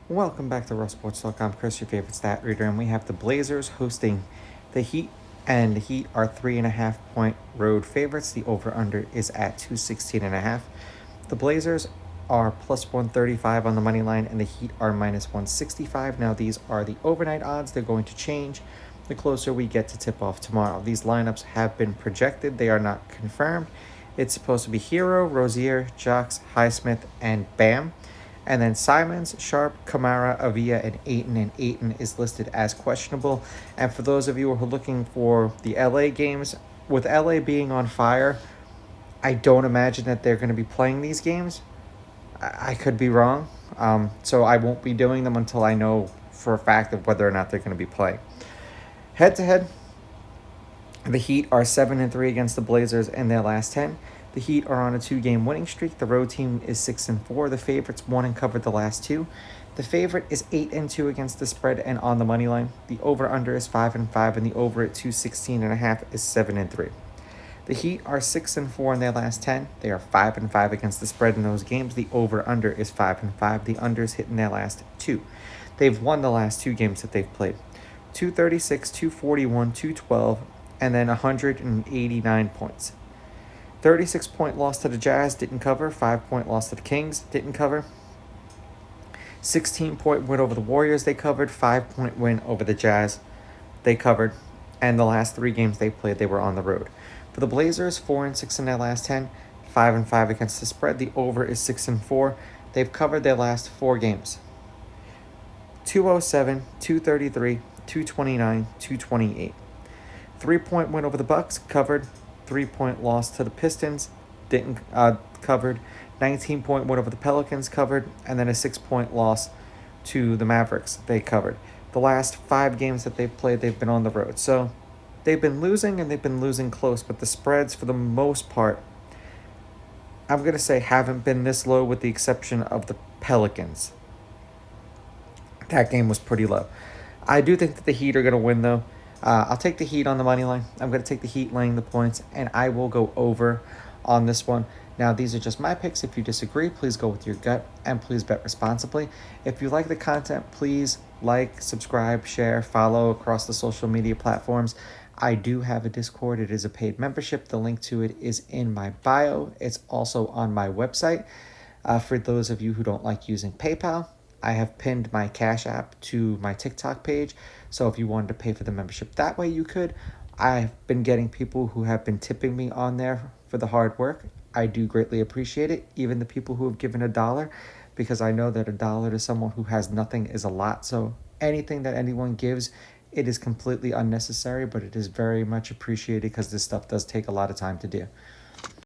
Welcome back to RussSports.com. Chris, your favorite stat reader, and we have the Blazers hosting the Heat, and the Heat are 3.5-point road favorites. The over/under is at 216.5. The Blazers are plus 135 on the money line, and the Heat are minus 165. Now, these are the overnight odds. They're going to change the closer we get to tip off tomorrow. These lineups have been projected, they are not confirmed. It's supposed to be Hero, Rozier, Jocks, Highsmith, and Bam. And then Simons, Sharp, Kamara, Avila, and Ayton is listed as questionable. And for those of you who are looking for the LA games, with LA being on fire, I don't imagine that they're going to be playing these games. I could be wrong. So I won't be doing them until I know for a fact of whether or not they're going to be playing. Head to head, the Heat are 7-3 against the Blazers in their last 10. The Heat are on a 2-game winning streak. The road team is 6-4. The favorites won and covered the last 2. The favorite is 8-2 against the spread and on the money line. The over/under is 5-5, and the over at 216.5 is 7-3. The Heat are 6-4 in their last 10. They are 5-5 against the spread in those games. The over/under is 5-5. The under is hit in their last 2. They've won the last 2 games that they've played: 236, 241, 212, and then 189 points. 36-point loss to the Jazz, didn't cover. 5-point loss to the Kings, didn't cover. 16-point win over the Warriors, they covered. 5-point win over the Jazz, they covered. And the last 3 games they played, they were on the road. For the Blazers, 4-6 in their last 10, 5-5 against the spread. The over is 6-4. They've covered their last 4 games: 207, 233, 229, 228. 3-point win over the Bucks, covered. 3-point loss to the Pistons, didn't covered. 19-point win over the Pelicans, covered. And then a 6-point loss to the Mavericks, they covered. The last 5 games that they've played, they've been on the road. So they've been losing, and they've been losing close, but the spreads, for the most part, I'm going to say haven't been this low, with the exception of the Pelicans. That game was pretty low. I do think that the Heat are going to win, though. I'll take the Heat on the money line. I'm going to take the Heat laying the points, and I will go over on this one. Now, these are just my picks. If you disagree, please go with your gut, and please bet responsibly. If you like the content, please like, subscribe, share, follow across the social media platforms. I do have a Discord. It is a paid membership. The link to it is in my bio. It's also on my website. For those of you who don't like using PayPal, I have pinned my Cash App to my TikTok page. So if you wanted to pay for the membership that way, you could. I've been getting people who have been tipping me on there for the hard work. I do greatly appreciate it. Even the people who have given $1, because I know that $1 to someone who has nothing is a lot. So anything that anyone gives, it is completely unnecessary, but it is very much appreciated, because this stuff does take a lot of time to do.